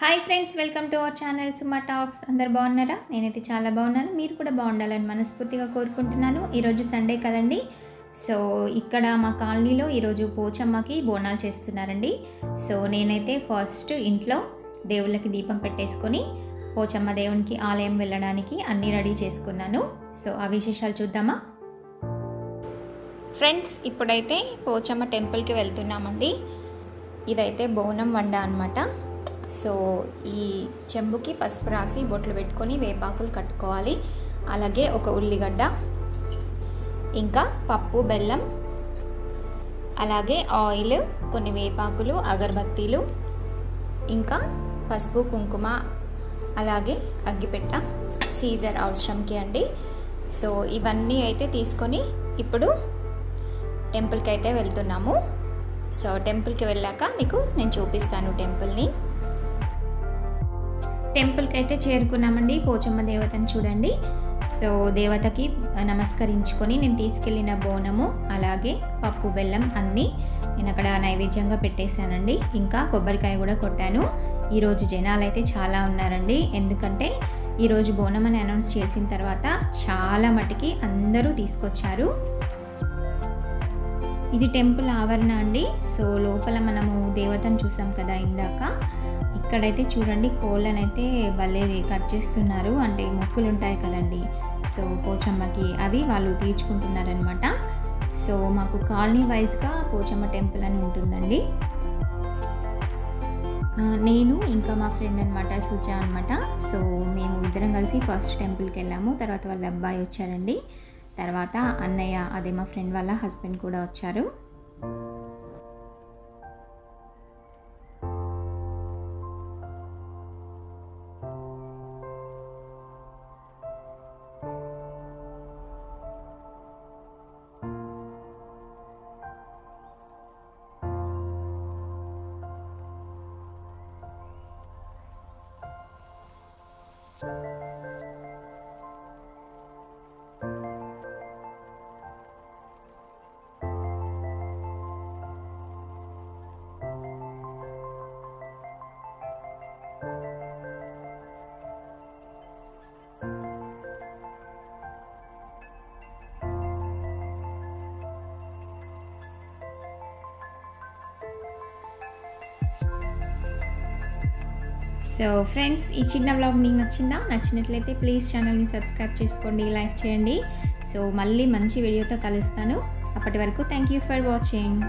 Hi friends, welcome to our channel Suma talks. అందరు బాగున్నారా? నేనైతే చాలా బాగున్నాను. మీరు కూడా బాగుండాలని మనస్ఫూర్తిగా కోరుకుంటున్నాను. ఈరోజు సండే కదండి. సో ఇక్కడ మా కాలనీలో ఈరోజు పోచమ్మకి బోనాలు చేస్తున్నారండి. సో నేనైతే ఫస్ట్ ఇంట్లో దేవుళ్ళకి దీపం పెట్టేసుకొని పోచమ్మ దేవునికి ఆలయం వెళ్ళడానికి అన్నీ రెడీ చేసుకున్నాను. సో ఆ విశేషాలు చూద్దామా ఫ్రెండ్స్? ఇప్పుడైతే పోచమ్మ టెంపుల్కి వెళ్తున్నామండి. ఇదైతే బోనం వండ అనమాట. సో ఈ చెంబుకి పసుపు రాసి బొట్లు పెట్టుకొని వేపాకులు కట్టుకోవాలి. అలాగే ఒక ఉల్లిగడ్డ, ఇంకా పప్పు, బెల్లం, అలాగే ఆయిల్, కొన్ని వేపాకులు, అగరబత్తీలు, ఇంకా పసుపు, కుంకుమ, అలాగే అగ్గిపెట్ట, సీజర్ అవసరంకి అండి. సో ఇవన్నీ అయితే తీసుకొని ఇప్పుడు టెంపుల్కి అయితే వెళ్తున్నాము. సో టెంపుల్కి వెళ్ళాక మీకు నేను చూపిస్తాను టెంపుల్ని. టెంపుల్కి అయితే చేరుకున్నామండి. పోచమ్మ దేవతని చూడండి. సో దేవతకి నమస్కరించుకొని నేను తీసుకెళ్ళిన బోనము, అలాగే పప్పు, బెల్లం అన్నీ నేను అక్కడ నైవేద్యంగా పెట్టేశానండి. ఇంకా కొబ్బరికాయ కూడా కొట్టాను. ఈరోజు జనాలు అయితే చాలా ఉన్నారండి. ఎందుకంటే ఈరోజు బోనం అని అనౌన్స్ చేసిన తర్వాత చాలా మటుకి అందరూ తీసుకొచ్చారు. ఇది టెంపుల్ ఆవరణ అండి. సో లోపల మనము దేవతను చూసాం కదా ఇందాక. ఇక్కడైతే చూడండి కోళ్ళనైతే భలే కట్ చేస్తున్నారు. అంటే మొక్కులు ఉంటాయి కదండి, సో పోచమ్మకి అవి వాళ్ళు తీర్చుకుంటున్నారనమాట. సో మాకు కాలనీ వైజ్గా పోచమ్మ టెంపుల్ అని ఉంటుందండి. నేను ఇంకా మా ఫ్రెండ్ అనమాట, సుజా అనమాట. సో మేము ఇద్దరం కలిసి ఫస్ట్ టెంపుల్కి వెళ్ళాము. తర్వాత వాళ్ళ అబ్బాయి వచ్చారండి. తర్వాత అన్నయ్య, అదే మా ఫ్రెండ్ వాళ్ళ హస్బెండ్ కూడా వచ్చారు. సో ఫ్రెండ్స్, ఈ చిన్న వ్లాగ్ మీకు నచ్చిందా? నచ్చినట్లయితే ప్లీజ్ ఛానల్ని సబ్స్క్రైబ్ చేసుకోండి, లైక్ చేయండి. సో మళ్ళీ మంచి వీడియోతో కలుస్తాను. అప్పటి వరకు థ్యాంక్ యూ ఫర్ వాచింగ్.